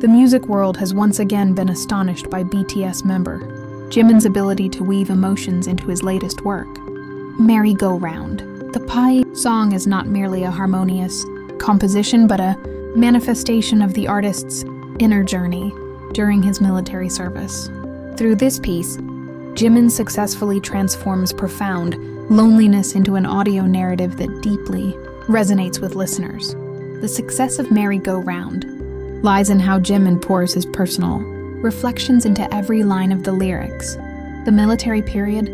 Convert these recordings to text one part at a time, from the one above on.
The music world has once again been astonished by BTS member Jimin's ability to weave emotions into his latest work, Merry Go Round. The Pi song is not merely a harmonious composition but a manifestation of the artist's inner journey during his military service. Through this piece, Jimin successfully transforms profound loneliness into an audio narrative that deeply resonates with listeners. The success of Merry Go Round lies in how Jimin pours his personal reflections into every line of the lyrics. The military period,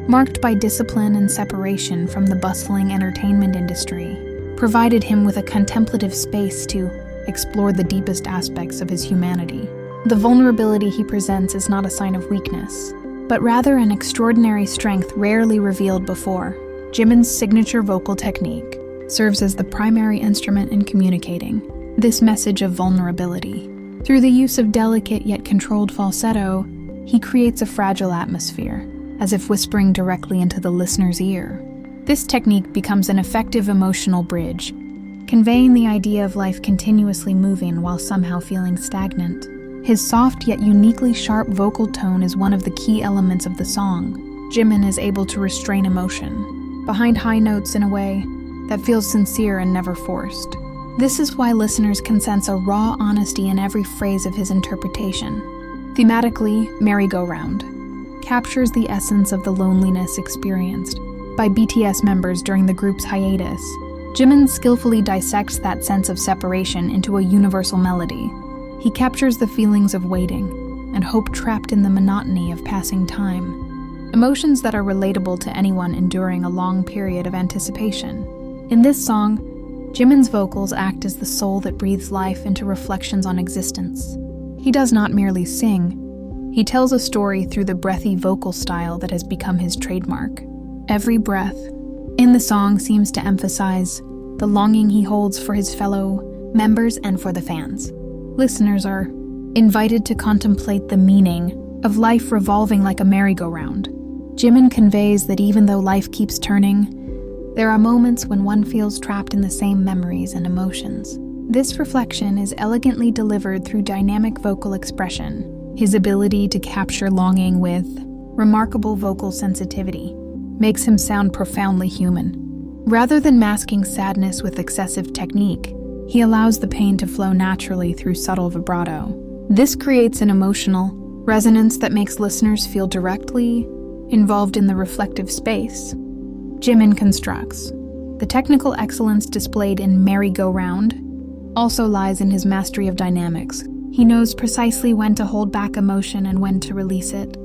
marked by discipline and separation from the bustling entertainment industry, provided him with a contemplative space to explore the deepest aspects of his humanity. The vulnerability he presents is not a sign of weakness, but rather an extraordinary strength rarely revealed before. Jimin's signature vocal technique serves as the primary instrument in communicating this message of vulnerability. Through the use of delicate yet controlled falsetto, he creates a fragile atmosphere, as if whispering directly into the listener's ear. This technique becomes an effective emotional bridge, conveying the idea of life continuously moving while somehow feeling stagnant. His soft yet uniquely sharp vocal tone is one of the key elements of the song. Jimin is able to restrain emotion behind high notes in a way that feels sincere and never forced. This is why listeners can sense a raw honesty in every phrase of his interpretation. Thematically, Merry Go Round captures the essence of the loneliness experienced by BTS members during the group's hiatus. Jimin skillfully dissects that sense of separation into a universal melody. He captures the feelings of waiting and hope trapped in the monotony of passing time, emotions that are relatable to anyone enduring a long period of anticipation. In this song, Jimin's vocals act as the soul that breathes life into reflections on existence. He does not merely sing, he tells a story through the breathy vocal style that has become his trademark. Every breath in the song seems to emphasize the longing he holds for his fellow members and for the fans. Listeners are invited to contemplate the meaning of life revolving like a merry-go-round. Jimin conveys that even though life keeps turning, there are moments when one feels trapped in the same memories and emotions. This reflection is elegantly delivered through dynamic vocal expression. His ability to capture longing with remarkable vocal sensitivity makes him sound profoundly human. Rather than masking sadness with excessive technique, he allows the pain to flow naturally through subtle vibrato. This creates an emotional resonance that makes listeners feel directly involved in the reflective space Jimin constructs. The technical excellence displayed in Merry Go Round also lies in his mastery of dynamics. He knows precisely when to hold back emotion and when to release it,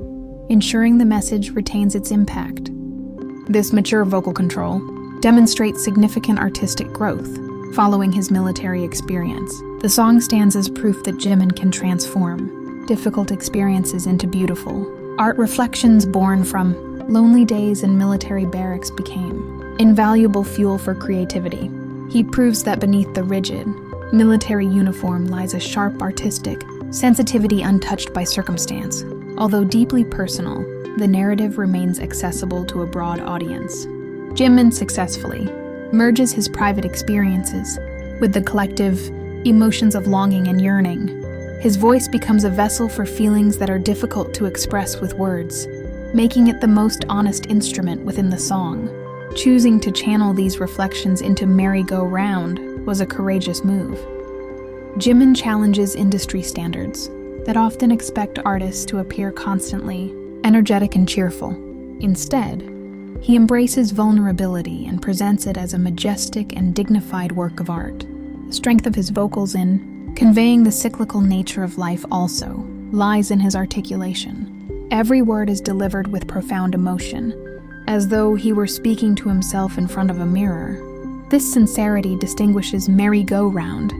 ensuring the message retains its impact. This mature vocal control demonstrates significant artistic growth following his military experience. The song stands as proof that Jimin can transform difficult experiences into beautiful art. Reflections born from lonely days in military barracks became invaluable fuel for creativity. He proves that beneath the rigid military uniform lies a sharp artistic sensitivity untouched by circumstance. Although deeply personal, the narrative remains accessible to a broad audience. Jimin successfully merges his private experiences with the collective emotions of longing and yearning. His voice becomes a vessel for feelings that are difficult to express with words, making it the most honest instrument within the song. Choosing to channel these reflections into Merry Go Round was a courageous move. Jimin challenges industry standards that often expect artists to appear constantly energetic and cheerful. Instead, he embraces vulnerability and presents it as a majestic and dignified work of art. The strength of his vocals in conveying the cyclical nature of life also lies in his articulation. Every word is delivered with profound emotion, as though he were speaking to himself in front of a mirror. This sincerity distinguishes Merry Go Round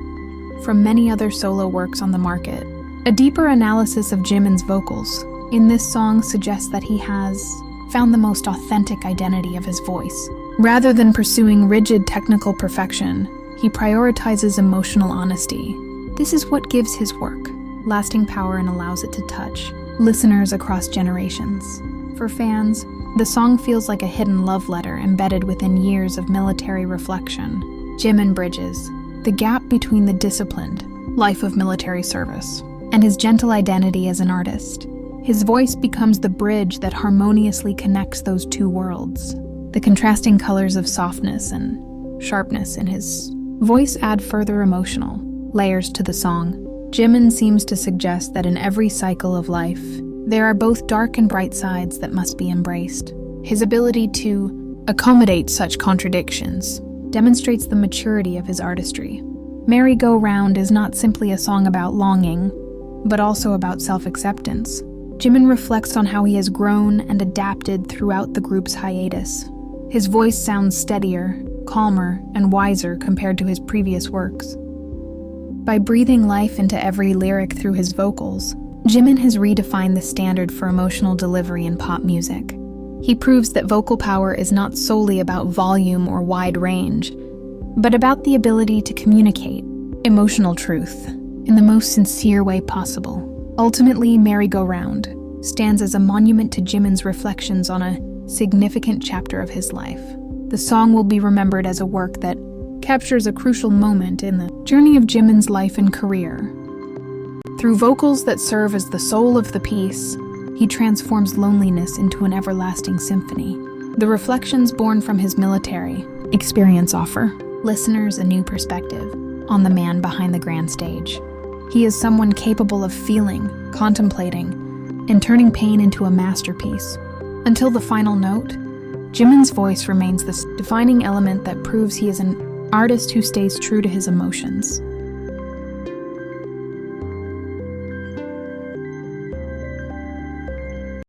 from many other solo works on the market. A deeper analysis of Jimin's vocals in this song suggests that he has found the most authentic identity of his voice. Rather than pursuing rigid technical perfection, he prioritizes emotional honesty. This is what gives his work lasting power and allows it to touch listeners across generations. For fans, the song feels like a hidden love letter embedded within years of military reflection. Jimin bridges the gap between the disciplined life of military service, and his gentle identity as an artist. His voice becomes the bridge that harmoniously connects those two worlds. The contrasting colors of softness and sharpness in his voice add further emotional layers to the song. Jimin seems to suggest that in every cycle of life, there are both dark and bright sides that must be embraced. His ability to accommodate such contradictions demonstrates the maturity of his artistry. Merry-Go-Round is not simply a song about longing, but also about self-acceptance. Jimin reflects on how he has grown and adapted throughout the group's hiatus. His voice sounds steadier, calmer, and wiser compared to his previous works. By breathing life into every lyric through his vocals, Jimin has redefined the standard for emotional delivery in pop music. He proves that vocal power is not solely about volume or wide range, but about the ability to communicate emotional truth in the most sincere way possible. Ultimately, Merry-Go-Round stands as a monument to Jimin's reflections on a significant chapter of his life. The song will be remembered as a work that captures a crucial moment in the journey of Jimin's life and career. Through vocals that serve as the soul of the piece, he transforms loneliness into an everlasting symphony. The reflections born from his military experience offer listeners a new perspective on the man behind the grand stage. He is someone capable of feeling, contemplating, and turning pain into a masterpiece. Until the final note, Jimin's voice remains this defining element that proves he is an artist who stays true to his emotions.